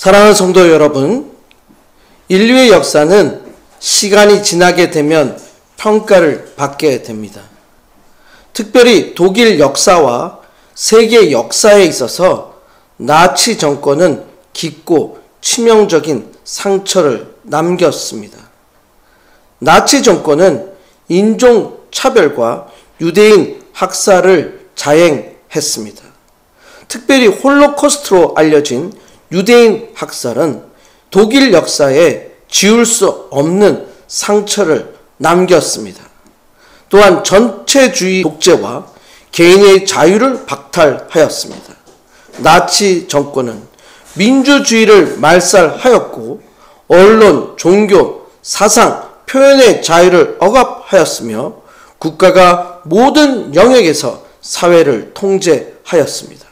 사랑하는 성도 여러분, 인류의 역사는 시간이 지나게 되면 평가를 받게 됩니다. 특별히 독일 역사와 세계 역사에 있어서 나치 정권은 깊고 치명적인 상처를 남겼습니다. 나치 정권은 인종차별과 유대인 학살을 자행했습니다. 특별히 홀로코스트로 알려진 유대인 학살은 독일 역사에 지울 수 없는 상처를 남겼습니다. 또한 전체주의 독재와 개인의 자유를 박탈하였습니다. 나치 정권은 민주주의를 말살하였고 언론, 종교, 사상, 표현의 자유를 억압하였으며 국가가 모든 영역에서 사회를 통제하였습니다.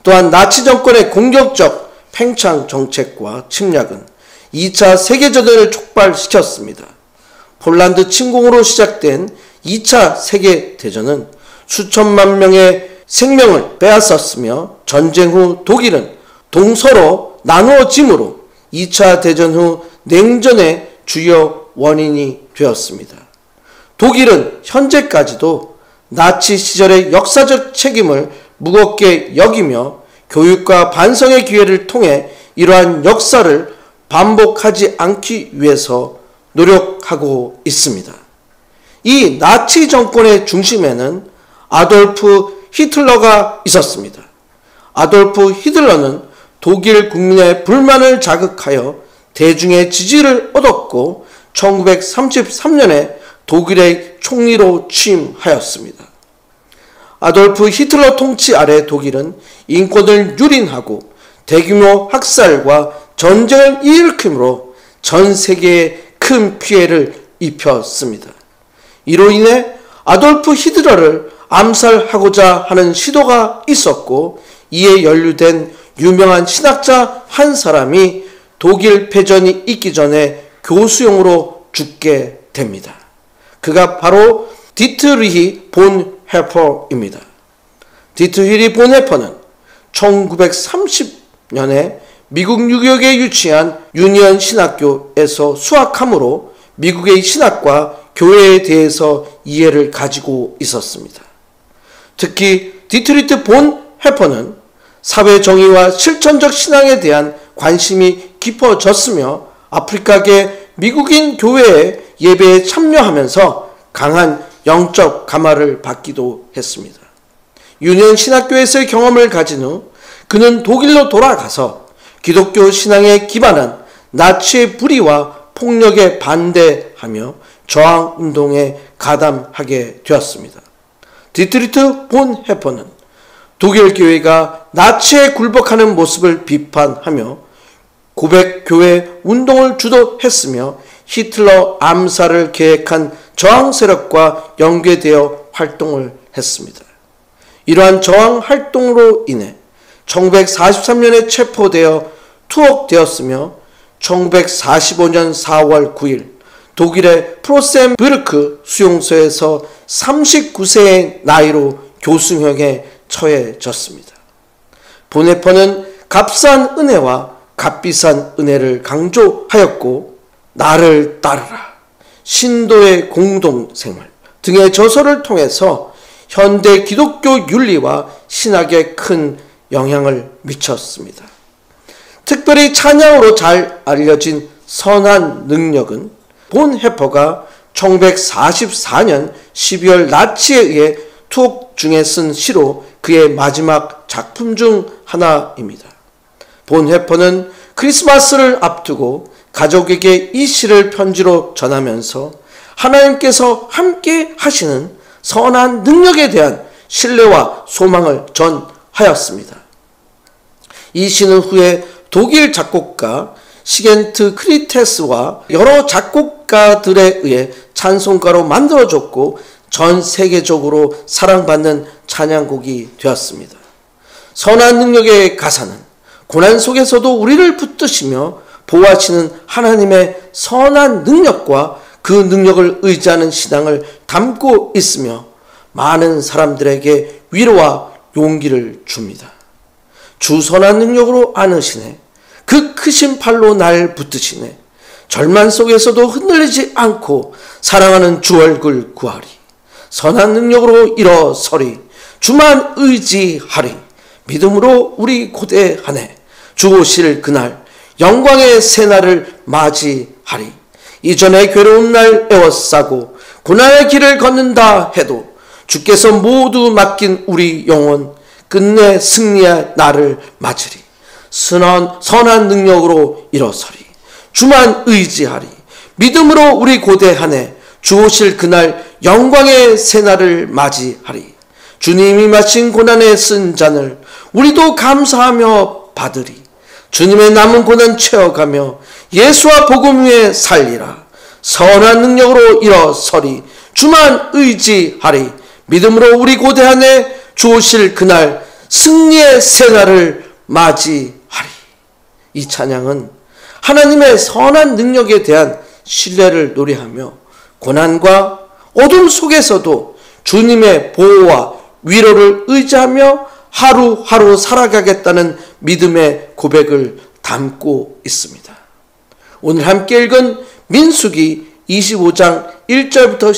또한 나치 정권의 공격적 팽창 정책과 침략은 2차 세계대전을 촉발시켰습니다. 폴란드 침공으로 시작된 2차 세계대전은 수천만 명의 생명을 빼앗았으며 전쟁 후 독일은 동서로 나누어짐으로 2차 대전 후 냉전의 주요 원인이 되었습니다. 독일은 현재까지도 나치 시절의 역사적 책임을 무겁게 여기며 교육과 반성의 기회를 통해 이러한 역사를 반복하지 않기 위해서 노력하고 있습니다. 이 나치 정권의 중심에는 아돌프 히틀러가 있었습니다. 아돌프 히틀러는 독일 국민의 불만을 자극하여 대중의 지지를 얻었고 1933년에 독일의 총리로 취임하였습니다. 아돌프 히틀러 통치 아래 독일은 인권을 유린하고 대규모 학살과 전쟁을 일으킴으로 전 세계에 큰 피해를 입혔습니다. 이로 인해 아돌프 히틀러를 암살하고자 하는 시도가 있었고 이에 연루된 유명한 신학자 한 사람이 독일 패전이 있기 전에 교수용으로 죽게 됩니다. 그가 바로 디트리히 본 헤퍼입니다. 디트리히 본 헤퍼는 1930년에 미국 뉴욕에 위치한 유니언 신학교에서 수학함으로 미국의 신학과 교회에 대해서 이해를 가지고 있었습니다. 특히 디트리히 본 헤퍼는 사회 정의와 실천적 신앙에 대한 관심이 깊어졌으며 아프리카계 미국인 교회의 예배에 참여하면서 강한 영적 감화를 받기도 했습니다. 유니언 신학교에서의 경험을 가진 후 그는 독일로 돌아가서 기독교 신앙에 기반한 나치의 불의와 폭력에 반대하며 저항운동에 가담하게 되었습니다. 디트리히 본 헤퍼는 독일 교회가 나치에 굴복하는 모습을 비판하며 고백교회 운동을 주도했으며 히틀러 암살을 계획한 저항 세력과 연계되어 활동을 했습니다. 이러한 저항 활동으로 인해 1943년에 체포되어 투옥되었으며 1945년 4월 9일 독일의 프로셈부르크 수용소에서 39세의 나이로 교수형에 처해졌습니다. 본 헤퍼는 값싼 은혜와 값비싼 은혜를 강조하였고 나를 따르라, 신도의 공동생활 등의 저서를 통해서 현대 기독교 윤리와 신학에 큰 영향을 미쳤습니다. 특별히 찬양으로 잘 알려진 선한 능력은 본 헤퍼가 1944년 12월 나치에 의해 투옥 중에 쓴 시로 그의 마지막 작품 중 하나입니다. 본 헤퍼는 크리스마스를 앞두고 가족에게 이 시를 편지로 전하면서 하나님께서 함께 하시는 선한 능력에 대한 신뢰와 소망을 전하였습니다. 이 시는 후에 독일 작곡가 시겐트 크리테스와 여러 작곡가들에 의해 찬송가로 만들어졌고 전 세계적으로 사랑받는 찬양곡이 되었습니다. 선한 능력의 가사는 고난 속에서도 우리를 붙드시며 보호하시는 하나님의 선한 능력과 그 능력을 의지하는 신앙을 담고 있으며 많은 사람들에게 위로와 용기를 줍니다. 주 선한 능력으로 안으시네 그 크신 팔로 날 붙드시네. 절망 속에서도 흔들리지 않고 사랑하는 주 얼굴 구하리. 선한 능력으로 일어서리. 주만 의지하리. 믿음으로 우리 고대하네. 주 오실 그날 영광의 새날을 맞이하리. 이전에 괴로운 날 애워싸고 고난의 길을 걷는다 해도 주께서 모두 맡긴 우리 영혼 끝내 승리의 날을 맞으리. 선한 능력으로 일어서리. 주만 의지하리. 믿음으로 우리 고대하네. 주 오실 그날 영광의 새날을 맞이하리. 주님이 마친 고난의 쓴 잔을 우리도 감사하며 받으리. 주님의 남은 고난 채워가며 예수와 복음 위에 살리라. 선한 능력으로 일어서리. 주만 의지하리. 믿음으로 우리 고대하네. 주 오실 그날 승리의 새날을 맞이하리. 이 찬양은 하나님의 선한 능력에 대한 신뢰를 노래하며 고난과 어둠 속에서도 주님의 보호와 위로를 의지하며 하루하루 살아가겠다는 믿음의 고백을 담고 있습니다. 오늘 함께 읽은 민수기 25장 1절부터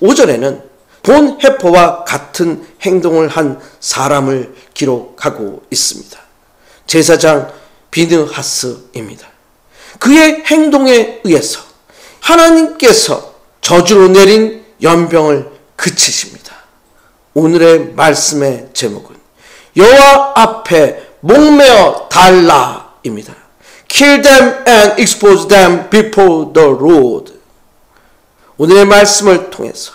15절에는 본 해포와 같은 행동을 한 사람을 기록하고 있습니다. 제사장 비느하스입니다. 그의 행동에 의해서 하나님께서 저주로 내린 연병을 그치십니다. 오늘의 말씀의 제목은 여호와 앞에 목매어 달라입니다. Kill them and expose them before the Lord. 오늘의 말씀을 통해서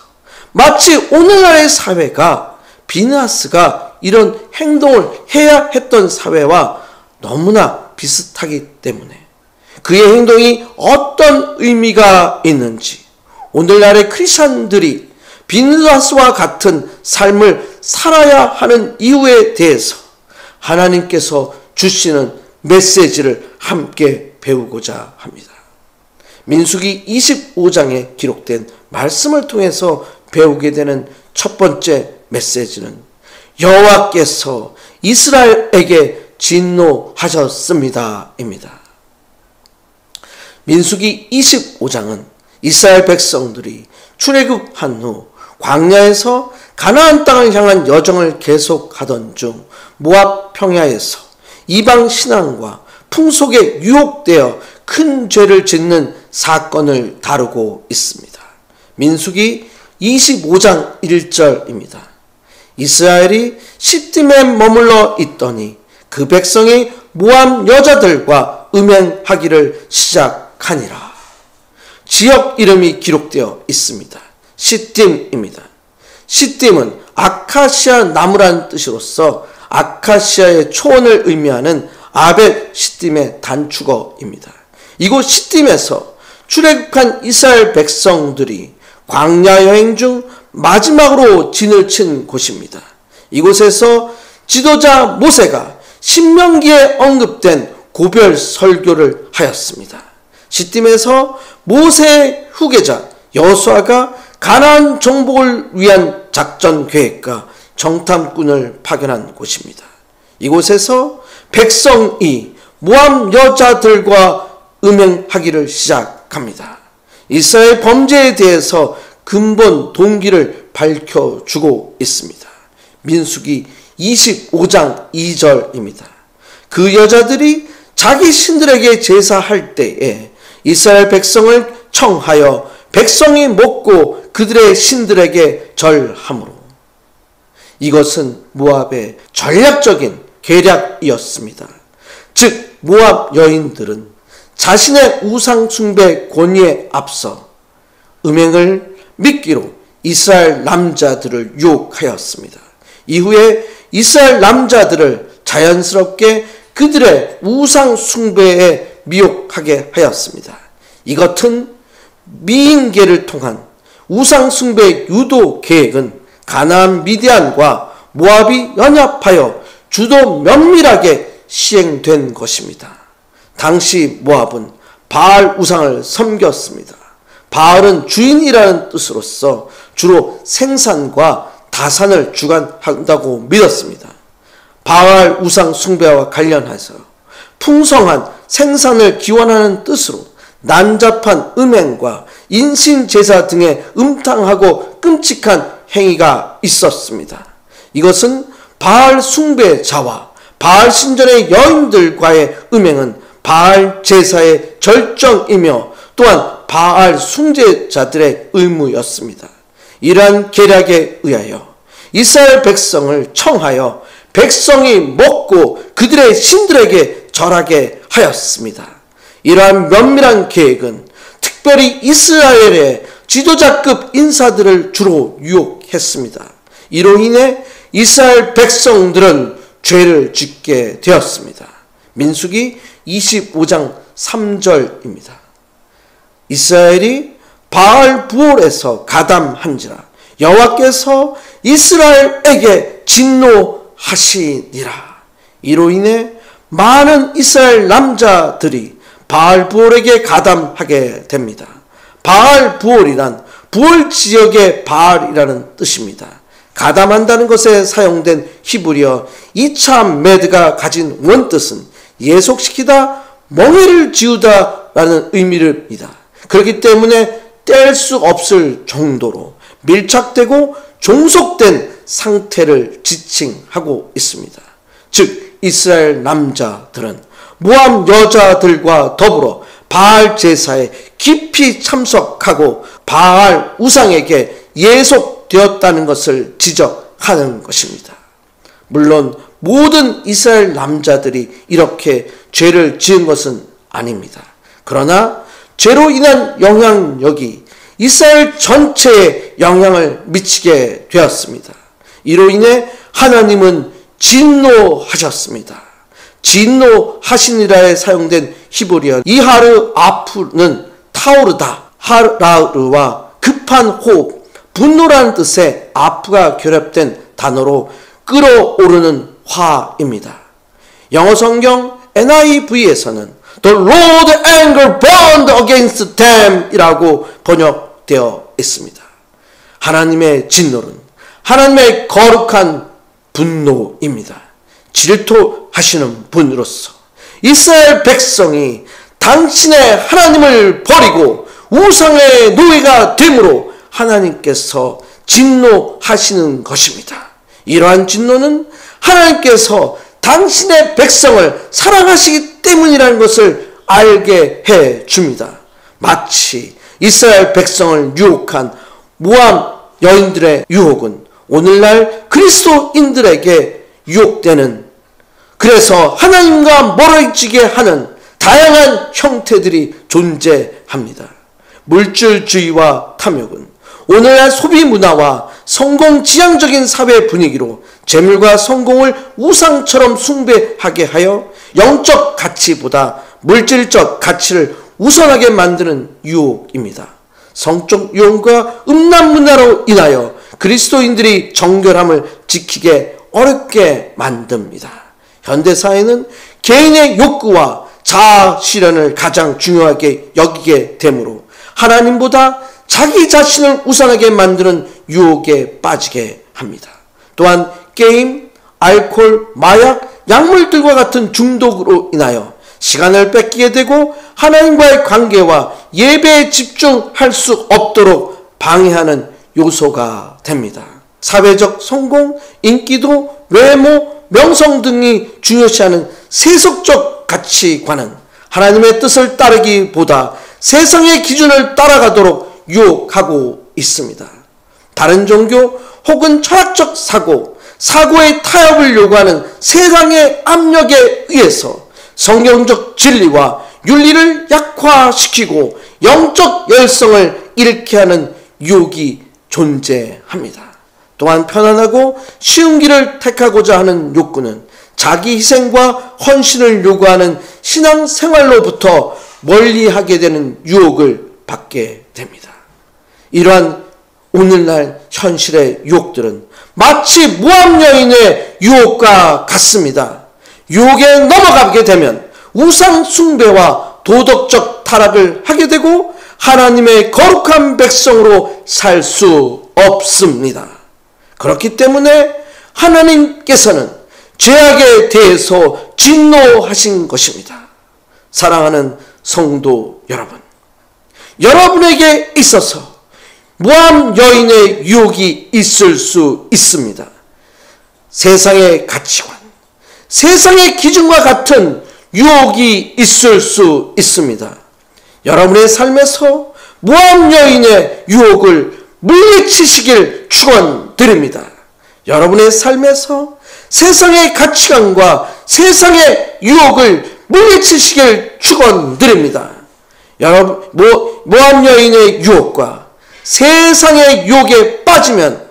마치 오늘날의 사회가 비느하스가 이런 행동을 해야 했던 사회와 너무나 비슷하기 때문에 그의 행동이 어떤 의미가 있는지 오늘날의 크리스천들이 비느하스와 같은 삶을 살아야 하는 이유에 대해서 하나님께서 주시는 메시지를 함께 배우고자 합니다. 민수기 25장에 기록된 말씀을 통해서 배우게 되는 첫 번째 메시지는 여호와께서 이스라엘에게 진노하셨습니다 입니다. 민수기 25장은 이스라엘 백성들이 출애굽한 후 광야에서 가나안 땅을 향한 여정을 계속하던 중 모압 평야에서 이방 신앙과 풍속에 유혹되어 큰 죄를 짓는 사건을 다루고 있습니다. 민수기 25장 1절입니다. 이스라엘이 시딤에 머물러 있더니 그 백성이 모압 여자들과 음행하기를 시작하니라. 지역 이름이 기록되어 있습니다. 시딤입니다. 시딤은 아카시아 나무라는 뜻으로서 아카시아의 초원을 의미하는 아벳 시딤의 단축어입니다. 이곳 시딤에서 출애굽한 이스라엘 백성들이 광야 여행 중 마지막으로 진을 친 곳입니다. 이곳에서 지도자 모세가 신명기에 언급된 고별 설교를 하였습니다. 시딤에서 모세의 후계자 여호수아가 가나안 정복을 위한 작전 계획과 정탐꾼을 파견한 곳입니다. 이곳에서 백성이 모압 여자들과 음행하기를 시작합니다. 이스라엘 범죄에 대해서 근본 동기를 밝혀주고 있습니다. 민수기 25장 2절입니다. 그 여자들이 자기 신들에게 제사할 때에 이스라엘 백성을 청하여 백성이 먹고 그들의 신들에게 절하므로 이것은 모압의 전략적인 계략이었습니다. 즉 모압 여인들은 자신의 우상 숭배 권위에 앞서 음행을 미끼로 이스라엘 남자들을 유혹하였습니다. 이후에 이스라엘 남자들을 자연스럽게 그들의 우상 숭배에 미혹하게 하였습니다. 이것은 미인계를 통한 우상 숭배 유도 계획은 가나안 미디안과 모압이 연합하여 주도 면밀하게 시행된 것입니다. 당시 모압은 바알 우상을 섬겼습니다. 바알은 주인이라는 뜻으로서 주로 생산과 다산을 주관한다고 믿었습니다. 바알 우상 숭배와 관련해서 풍성한 생산을 기원하는 뜻으로 난잡한 음행과 인신제사 등의 음탕하고 끔찍한 행위가 있었습니다. 이것은 바알 숭배자와 바알 신전의 여인들과의 음행은 바알 제사의 절정이며 또한 바알 숭배자들의 의무였습니다. 이러한 계략에 의하여 이스라엘 백성을 청하여 백성이 먹고 그들의 신들에게 절하게 하였습니다. 이러한 면밀한 계획은 특별히 이스라엘의 지도자급 인사들을 주로 유혹했습니다. 이로 인해 이스라엘 백성들은 죄를 짓게 되었습니다. 민수기 25장 3절입니다. 이스라엘이 바알 부올에서 가담한지라 여호와께서 이스라엘에게 진노하시니라. 이로 인해 많은 이스라엘 남자들이 바알 부올에게 가담하게 됩니다. 바알 부올이란 부올 지역의 바알이라는 뜻입니다. 가담한다는 것에 사용된 히브리어 이참메드가 가진 원뜻은 예속시키다, 멍해를 지우다 라는 의미입니다. 그렇기 때문에 뗄 수 없을 정도로 밀착되고 종속된 상태를 지칭하고 있습니다. 즉 이스라엘 남자들은 모압 여자들과 더불어 바알 제사에 깊이 참석하고 바알 우상에게 예속되었다는 것을 지적하는 것입니다. 물론 모든 이스라엘 남자들이 이렇게 죄를 지은 것은 아닙니다. 그러나 죄로 인한 영향력이 이스라엘 전체에 영향을 미치게 되었습니다. 이로 인해 하나님은 진노하셨습니다. 진노하시니라에 사용된 히브리어 이하르 아프는 타오르다, 하라르와 급한 호흡, 분노라는 뜻의 아프가 결합된 단어로 끓어오르는 화입니다. 영어 성경 NIV에서는 The Lord anger burned against them 이라고 번역되어 있습니다. 하나님의 진노는 하나님의 거룩한 분노입니다. 질투하시는 분으로서 이스라엘 백성이 당신의 하나님을 버리고 우상의 노예가 되므로 하나님께서 진노하시는 것입니다. 이러한 진노는 하나님께서 당신의 백성을 사랑하시기 때문이라는 것을 알게 해 줍니다. 마치 이스라엘 백성을 유혹한 모압 여인들의 유혹은 오늘날 그리스도인들에게 유혹되는, 그래서 하나님과 멀어지게 하는 다양한 형태들이 존재합니다. 물질주의와 탐욕은 오늘날 소비 문화와 성공지향적인 사회 분위기로 재물과 성공을 우상처럼 숭배하게 하여 영적 가치보다 물질적 가치를 우선하게 만드는 유혹입니다. 성적 유혹과 음란 문화로 인하여 그리스도인들이 정결함을 지키게 어렵게 만듭니다. 현대사회는 개인의 욕구와 자아 실현을 가장 중요하게 여기게 되므로 하나님보다 자기 자신을 우선하게 만드는 유혹에 빠지게 합니다. 또한 게임, 알코올, 마약, 약물들과 같은 중독으로 인하여 시간을 뺏기게 되고 하나님과의 관계와 예배에 집중할 수 없도록 방해하는 요소가 됩니다. 사회적 성공, 인기도, 외모, 명성 등이 중요시하는 세속적 가치관은 하나님의 뜻을 따르기보다 세상의 기준을 따라가도록 유혹하고 있습니다. 다른 종교 혹은 철학적 사고의 타협을 요구하는 세상의 압력에 의해서 성경적 진리와 윤리를 약화시키고 영적 열성을 잃게 하는 유혹이 존재합니다. 또한 편안하고 쉬운 길을 택하고자 하는 욕구는 자기 희생과 헌신을 요구하는 신앙생활로부터 멀리하게 되는 유혹을 받게 됩니다. 이러한 오늘날 현실의 유혹들은 마치 모압 여인의 유혹과 같습니다. 유혹에 넘어가게 되면 우상 숭배와 도덕적 타락을 하게 되고 하나님의 거룩한 백성으로 살 수 없습니다. 그렇기 때문에 하나님께서는 죄악에 대해서 진노하신 것입니다. 사랑하는 성도 여러분, 여러분에게 있어서 모함 여인의 유혹이 있을 수 있습니다. 세상의 가치관, 세상의 기준과 같은 유혹이 있을 수 있습니다. 여러분의 삶에서 모함 여인의 유혹을 물리치시길 축원드립니다. 여러분의 삶에서 세상의 가치관과 세상의 유혹을 물리치시길 축원드립니다. 여러분, 모함 여인의 유혹과 세상의 유혹에 빠지면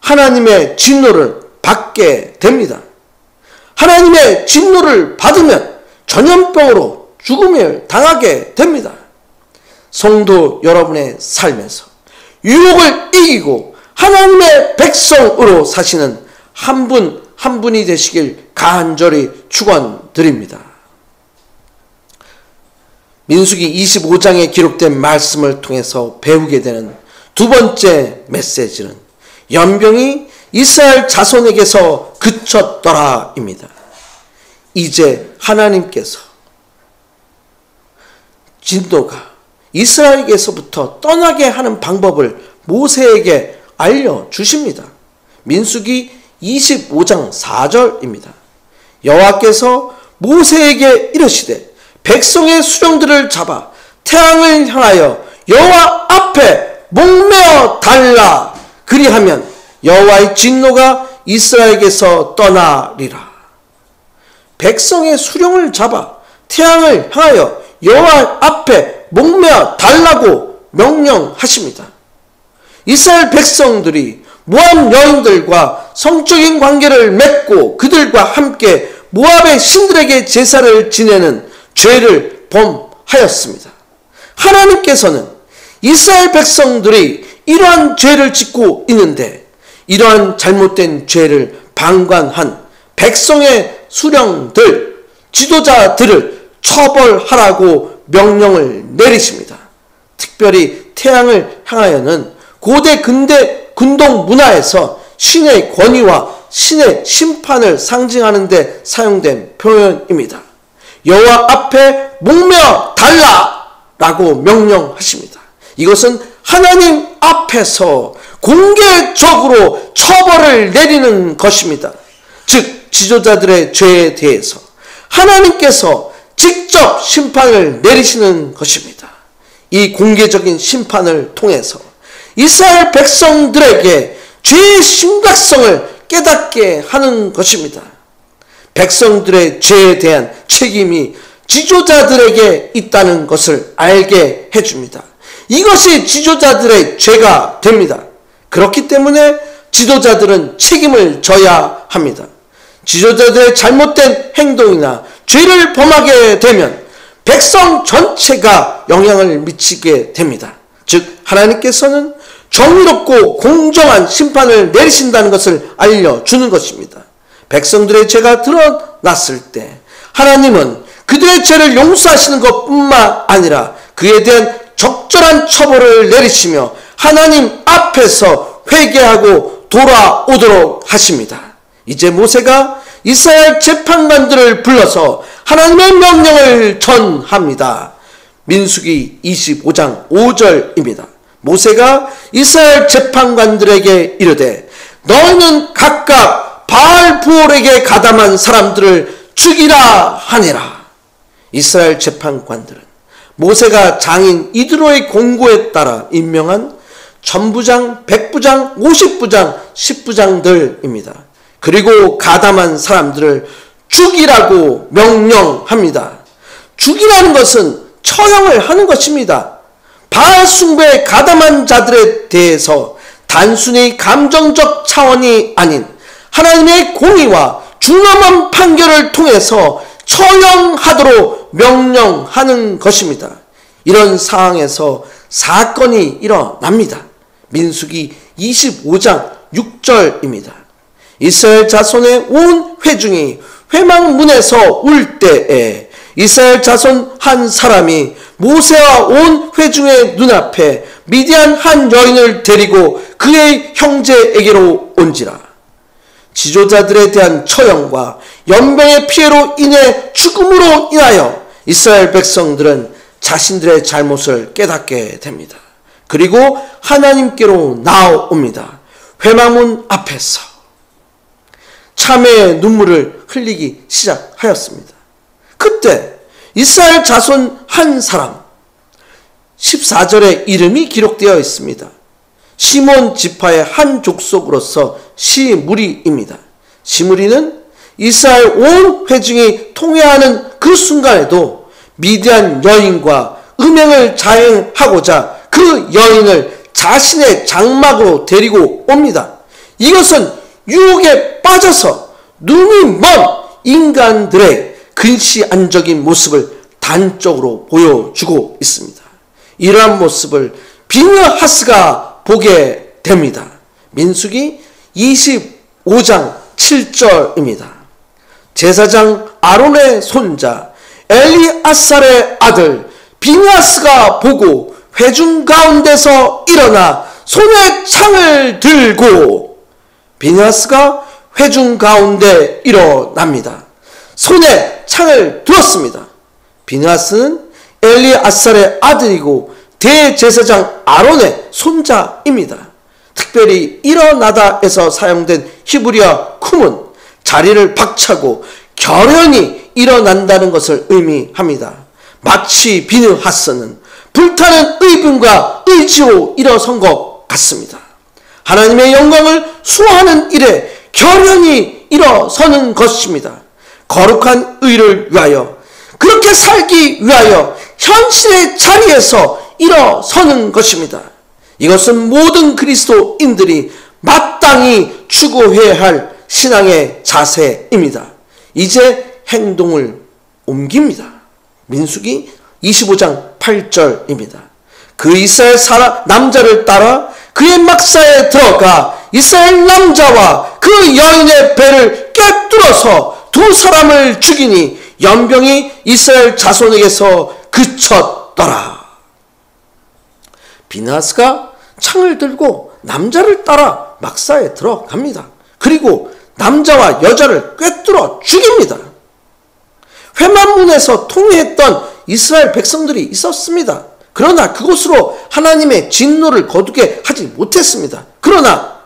하나님의 진노를 받게 됩니다. 하나님의 진노를 받으면 전염병으로 죽음을 당하게 됩니다. 성도 여러분의 삶에서 유혹을 이기고 하나님의 백성으로 사시는 한 분 한 분이 되시길 간절히 축원드립니다. 민수기 25장에 기록된 말씀을 통해서 배우게 되는 두 번째 메시지는 연병이 이스라엘 자손에게서 그쳤더라입니다. 이제 하나님께서 진노가 이스라엘에게서부터 떠나게 하는 방법을 모세에게 알려주십니다. 민수기 25장 4절입니다. 여호와께서 모세에게 이르시되 백성의 수령들을 잡아 태양을 향하여 여호와 앞에 목매어 달라. 그리하면 여호와의 진노가 이스라엘에게서 떠나리라. 백성의 수령을 잡아 태양을 향하여 여호와 앞에 목매어 달라고 명령하십니다. 이스라엘 백성들이 모압 여인들과 성적인 관계를 맺고 그들과 함께 모압의 신들에게 제사를 지내는 죄를 범하였습니다. 하나님께서는 이스라엘 백성들이 이러한 죄를 짓고 있는데 이러한 잘못된 죄를 방관한 백성의 수령들, 지도자들을 처벌하라고 명령을 내리십니다. 특별히 태양을 향하여는 고대 근대 군동 문화에서 신의 권위와 신의 심판을 상징하는 데 사용된 표현입니다. 여호와 앞에 목매어 달라라고 명령하십니다. 이것은 하나님 앞에서 공개적으로 처벌을 내리는 것입니다. 즉 지도자들의 죄에 대해서 하나님께서 직접 심판을 내리시는 것입니다. 이 공개적인 심판을 통해서 이스라엘 백성들에게 죄의 심각성을 깨닫게 하는 것입니다. 백성들의 죄에 대한 책임이 지도자들에게 있다는 것을 알게 해줍니다. 이것이 지도자들의 죄가 됩니다. 그렇기 때문에 지도자들은 책임을 져야 합니다. 지도자들의 잘못된 행동이나 죄를 범하게 되면 백성 전체가 영향을 미치게 됩니다. 즉 하나님께서는 정의롭고 공정한 심판을 내리신다는 것을 알려주는 것입니다. 백성들의 죄가 드러났을 때 하나님은 그들의 죄를 용서하시는 것뿐만 아니라 그에 대한 적절한 처벌을 내리시며 하나님 앞에서 회개하고 돌아오도록 하십니다. 이제 모세가 이스라엘 재판관들을 불러서 하나님의 명령을 전합니다. 민수기 25장 5절입니다. 모세가 이스라엘 재판관들에게 이르되 너희는 각각 바알부올에게 가담한 사람들을 죽이라 하니라. 이스라엘 재판관들은 모세가 장인 이드로의 공고에 따라 임명한 전부장, 백부장, 50부장, 10부장들입니다. 그리고 가담한 사람들을 죽이라고 명령합니다. 죽이라는 것은 처형을 하는 것입니다. 바알 숭배에 가담한 자들에 대해서 단순히 감정적 차원이 아닌 하나님의 공의와 준엄한 판결을 통해서 처형하도록 명령하는 것입니다. 이런 상황에서 사건이 일어납니다. 민수기 25장 6절입니다. 이스라엘 자손의 온 회중이 회막문에서 울 때에 이스라엘 자손 한 사람이 모세와 온 회중의 눈앞에 미디안 한 여인을 데리고 그의 형제에게로 온지라. 지도자들에 대한 처형과 연병의 피해로 인해 죽음으로 인하여 이스라엘 백성들은 자신들의 잘못을 깨닫게 됩니다. 그리고 하나님께로 나아옵니다. 회막문 앞에서 참회의 눈물을 흘리기 시작하였습니다. 그때 이스라엘 자손 한 사람 14절에 이름이 기록되어 있습니다. 시몬 지파의 한 족속으로서 시므리입니다. 시므리는 이스라엘 온 회중이 통회하는 그 순간에도 미디안 여인과 음행을 자행하고자 그 여인을 자신의 장막으로 데리고 옵니다. 이것은 유혹에 빠져서 눈이 먼 인간들의 근시안적인 모습을 단적으로 보여주고 있습니다. 이러한 모습을 비느하스가 보게 됩니다. 민수기 25장 7절입니다. 제사장 아론의 손자 엘리아살의 아들 비느하스가 보고 회중 가운데서 일어나 손에 창을 들고, 비느하스가 회중 가운데 일어납니다. 손에 창을 들었습니다. 비느하스는 엘리아살의 아들이고 대제사장 아론의 손자입니다. 특별히 일어나다에서 사용된 히브리어 쿰은 자리를 박차고 결연히 일어난다는 것을 의미합니다. 마치 비느하스는 불타는 의분과 의지로 일어선 것 같습니다. 하나님의 영광을 수호하는 일에 결연히 일어서는 것입니다. 거룩한 의를 위하여, 그렇게 살기 위하여 현실의 자리에서 일어서는 것입니다. 이것은 모든 그리스도인들이 마땅히 추구해야 할 신앙의 자세입니다. 이제 행동을 옮깁니다. 민수기 25장 8절입니다. 그 이스라엘 남자를 따라 그의 막사에 들어가 이스라엘 남자와 그 여인의 배를 꿰뚫어서 두 사람을 죽이니 연병이 이스라엘 자손에게서 그쳤더라. 비느하스가 창을 들고 남자를 따라 막사에 들어갑니다. 그리고 남자와 여자를 꿰뚫어 죽입니다. 회막문에서 통회했던 이스라엘 백성들이 있었습니다. 그러나 그곳으로 하나님의 진노를 거두게 하지 못했습니다. 그러나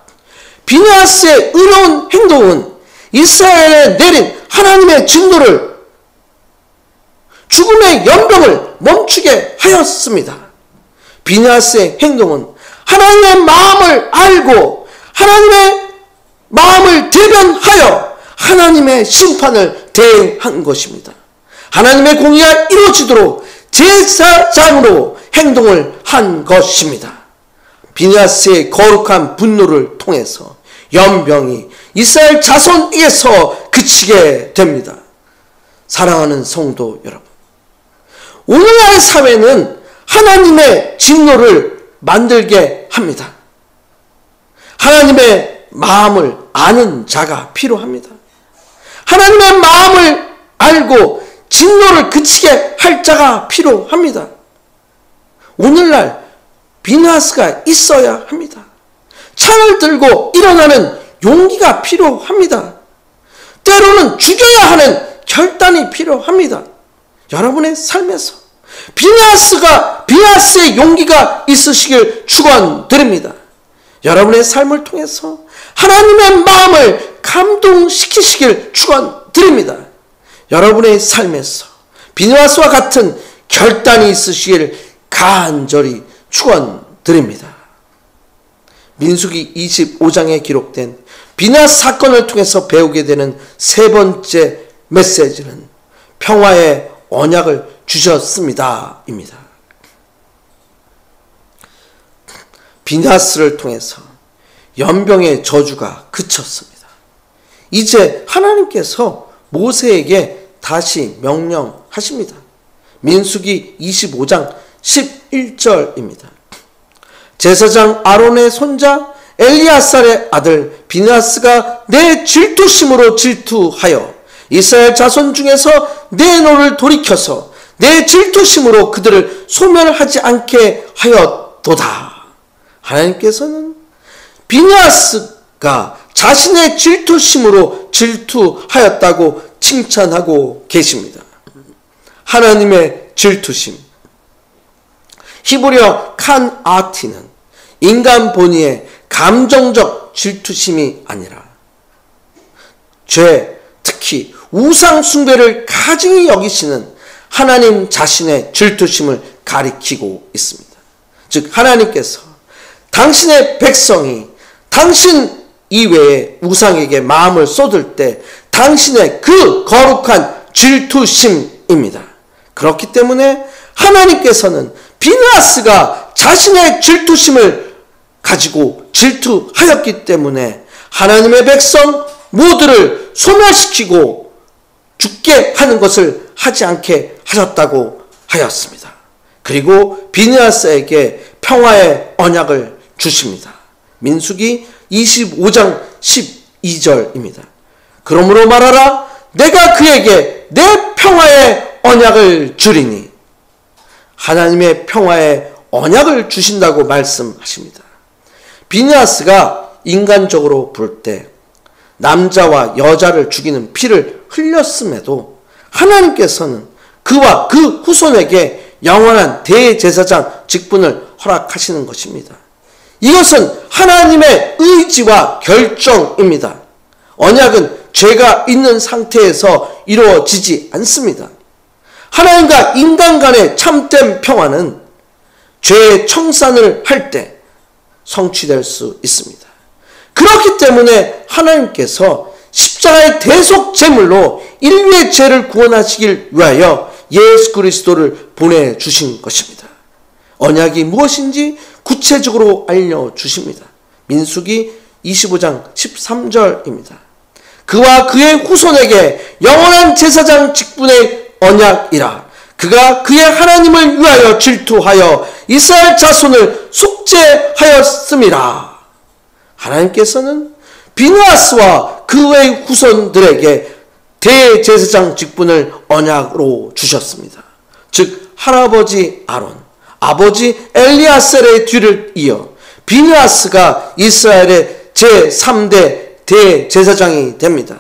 비느하스의 의로운 행동은 이스라엘에 내린 하나님의 진노를, 죽음의 연병을 멈추게 하였습니다. 비느하스의 행동은 하나님의 마음을 알고 하나님의 마음을 대변하여 하나님의 심판을 대행한 것입니다. 하나님의 공의가 이루어지도록 제사장으로 행동을 한 것입니다. 비느하스의 거룩한 분노를 통해서 연병이 이스라엘 자손에게서 그치게 됩니다. 사랑하는 성도 여러분, 오늘날의 사회는 하나님의 진노를 만들게 합니다. 하나님의 마음을 아는 자가 필요합니다. 하나님의 마음을 알고 진노를 그치게 할 자가 필요합니다. 오늘날 비느하스가 있어야 합니다. 창을 들고 일어나는 용기가 필요합니다. 때로는 죽여야 하는 결단이 필요합니다. 여러분의 삶에서 비느하스의 용기가 있으시길 축원드립니다. 여러분의 삶을 통해서 하나님의 마음을 감동시키시길 축원드립니다. 여러분의 삶에서 비느하스와 같은 결단이 있으시길 간절히 축원드립니다. 민수기 25장에 기록된 비느하스 사건을 통해서 배우게 되는 세 번째 메시지는 평화의 언약을 주셨습니다 입니다. 비느하스를 통해서 연병의 저주가 그쳤습니다. 이제 하나님께서 모세에게 다시 명령하십니다. 민수기 25장 11절입니다. 제사장 아론의 손자 엘리아살의 아들 비느하스가 내 질투심으로 질투하여 이스라엘 자손 중에서 내 노를 돌이켜서 내 질투심으로 그들을 소멸하지 않게 하였도다. 하나님께서는 비느하스가 자신의 질투심으로 질투하였다고 칭찬하고 계십니다. 하나님의 질투심. 히브리어 칸 아티는 인간 본의의 감정적 질투심이 아니라 죄, 특히 우상 숭배를 가증히 여기시는 하나님 자신의 질투심을 가리키고 있습니다. 즉 하나님께서 당신의 백성이 당신 이외의 우상에게 마음을 쏟을 때 당신의 그 거룩한 질투심입니다. 그렇기 때문에 하나님께서는 비느하스가 자신의 질투심을 가지고 질투하였기 때문에 하나님의 백성 모두를 소멸시키고 죽게 하는 것을 하지 않게 하셨다고 하였습니다. 그리고 비느하스에게 평화의 언약을 주십니다. 민수기 25장 12절입니다. 그러므로 말하라, 내가 그에게 내 평화의 언약을 주리니. 하나님의 평화의 언약을 주신다고 말씀하십니다. 비느하스가 인간적으로 볼 때 남자와 여자를 죽이는 피를 흘렸음에도 하나님께서는 그와 그 후손에게 영원한 대제사장 직분을 허락하시는 것입니다. 이것은 하나님의 의지와 결정입니다. 언약은 죄가 있는 상태에서 이루어지지 않습니다. 하나님과 인간 간의 참된 평화는 죄의 청산을 할 때 성취될 수 있습니다. 그렇기 때문에 하나님께서 십자가의 대속 제물로 인류의 죄를 구원하시길 위하여 예수 그리스도를 보내주신 것입니다. 언약이 무엇인지 구체적으로 알려주십니다. 민수기 25장 13절입니다. 그와 그의 후손에게 영원한 제사장 직분의 언약이라. 그가 그의 하나님을 위하여 질투하여 이스라엘 자손을 속죄하였음이라. 하나님께서는 비느하스와 그의 후손들에게 대제사장 직분을 언약으로 주셨습니다. 즉 할아버지 아론, 아버지 엘리아셀의 뒤를 이어 비느하스가 이스라엘의 제3대 대제사장이 됩니다.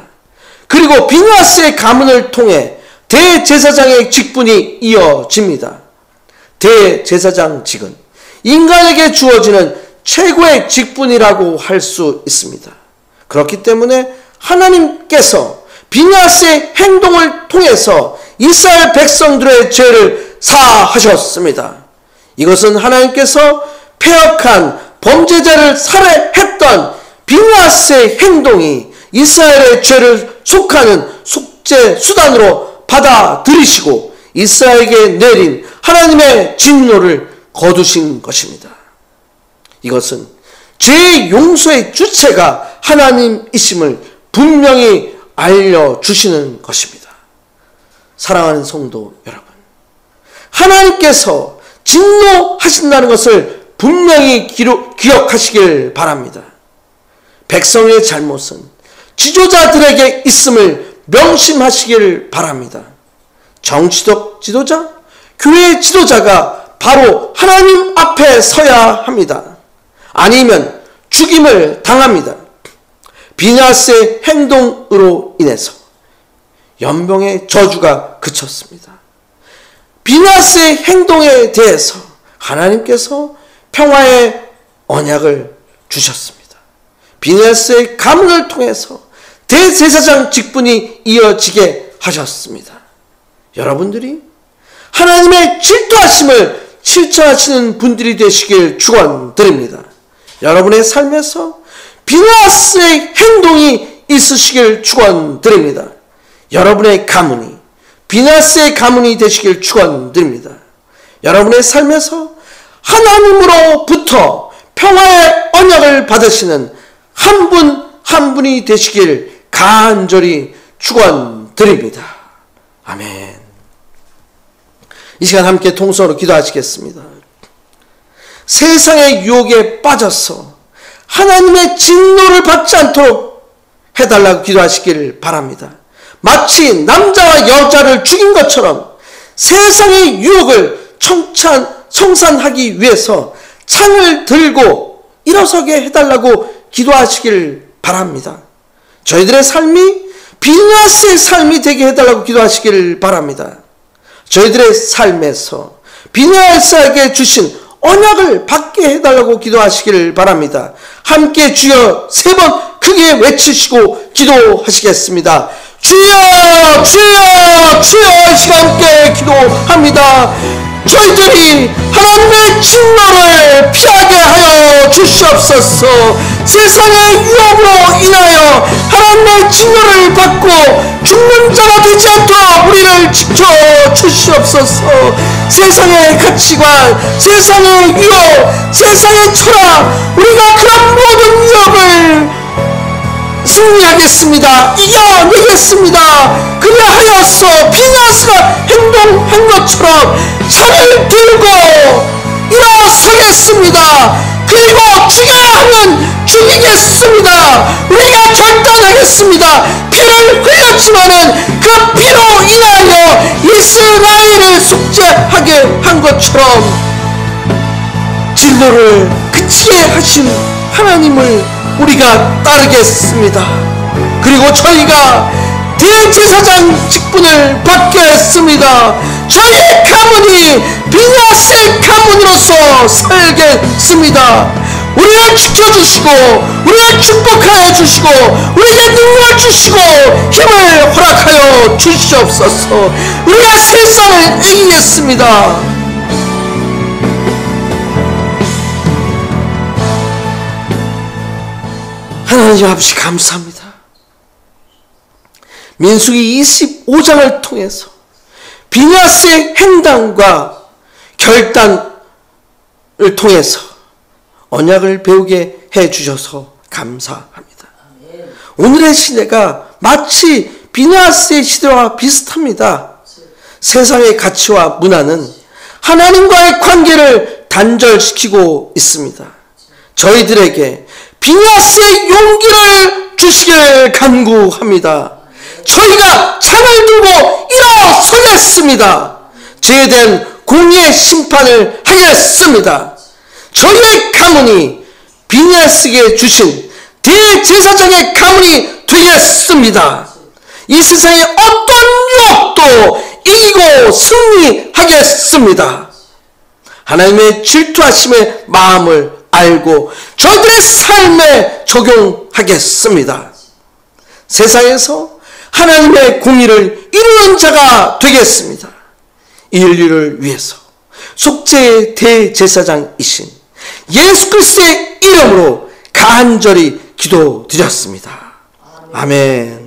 그리고 비느하스의 가문을 통해 대제사장의 직분이 이어집니다. 대제사장직은 인간에게 주어지는 최고의 직분이라고 할 수 있습니다. 그렇기 때문에 하나님께서 비느하스의 행동을 통해서 이스라엘 백성들의 죄를 사하셨습니다. 이것은 하나님께서 패역한 범죄자를 살해했던 비느하스의 행동이 이스라엘의 죄를 속하는 속죄 수단으로 받아들이시고 이스라엘에게 내린 하나님의 진노를 거두신 것입니다. 이것은 죄의 용서의 주체가 하나님이심을 분명히 알려주시는 것입니다. 사랑하는 성도 여러분, 하나님께서 진노하신다는 것을 분명히 기억하시길 바랍니다. 백성의 잘못은 지도자들에게 있음을 명심하시길 바랍니다. 정치적 지도자, 교회 지도자가 바로 하나님 앞에 서야 합니다. 아니면 죽임을 당합니다. 비느하스의 행동으로 인해서 연병의 저주가 그쳤습니다. 비느하스의 행동에 대해서 하나님께서 평화의 언약을 주셨습니다. 비느하스의 가문을 통해서 대제사장 직분이 이어지게 하셨습니다. 여러분들이 하나님의 질투하심을 실천하시는 분들이 되시길 축원드립니다. 여러분의 삶에서 비느하스의 행동이 있으시길 축원드립니다. 여러분의 가문이 비느하스의 가문이 되시길 축원드립니다. 여러분의 삶에서 하나님으로부터 평화의 언약을 받으시는 한 분 한 분이 되시길 간절히 축원드립니다. 아멘. 이 시간 함께 통성으로 기도하시겠습니다. 세상의 유혹에 빠져서 하나님의 진노를 받지 않도록 해달라고 기도하시길 바랍니다. 마치 남자와 여자를 죽인 것처럼 세상의 유혹을 청산하기 위해서 창을 들고 일어서게 해달라고 기도하시길 바랍니다. 저희들의 삶이 비느하스의 삶이 되게 해달라고 기도하시길 바랍니다. 저희들의 삶에서 비느하스에게 주신 언약을 받게 해달라고 기도하시길 바랍니다. 함께 주여 3번 크게 외치시고 기도하시겠습니다. 주여 주여 주여. 이 시간 함께 기도합니다. 저희들이 하나님의 진노를 피하게 하여 주시옵소서. 세상의 유혹으로 인하여 하나님의 진노를 받고 죽는 자가 되지 않도록 우리를 지켜 주시옵소서. 세상의 가치관, 세상의 유혹, 세상의 철학, 우리가 그런 모든 유혹을 승리하겠습니다. 이겨내겠습니다. 그리하여서 비느하스가 행동한 것처럼 창을 들고 일어서겠습니다. 그리고 죽여야 하면 죽이겠습니다. 우리가 결단하겠습니다. 피를 흘렸지만은 그 피로 인하여 이스라엘을 속죄하게 한 것처럼 진노를 그치게 하신 하나님을 우리가 따르겠습니다. 그리고 저희가 대제사장 직분을 받겠습니다. 저희의 가문이 비느하스의 가문으로서 살겠습니다. 우리를 지켜주시고 우리를 축복하여 주시고 우리에게 능력을 주시고 힘을 허락하여 주시옵소서. 우리가 세상을 이기겠습니다. 하나님 아버지 감사합니다. 민수기 25장을 통해서 비느하스의 행단과 결단을 통해서 언약을 배우게 해주셔서 감사합니다. 오늘의 시대가 마치 비느하스의 시대와 비슷합니다. 세상의 가치와 문화는 하나님과의 관계를 단절시키고 있습니다. 저희들에게 비느하스의 용기를 주시길 간구합니다. 저희가 창을 들고 일어서겠습니다. 저희에 대한 공의의 심판을 하겠습니다. 저희의 가문이 비느하스에게 주신 대제사장의 가문이 되겠습니다. 이 세상의 어떤 유혹도 이기고 승리하겠습니다. 하나님의 질투하심의 마음을 알고 저희들의 삶에 적용하겠습니다. 세상에서 하나님의 공의를 이루는 자가 되겠습니다. 인류를 위해서 속죄의 대제사장이신 예수 그리스도의 이름으로 간절히 기도드렸습니다. 아멘.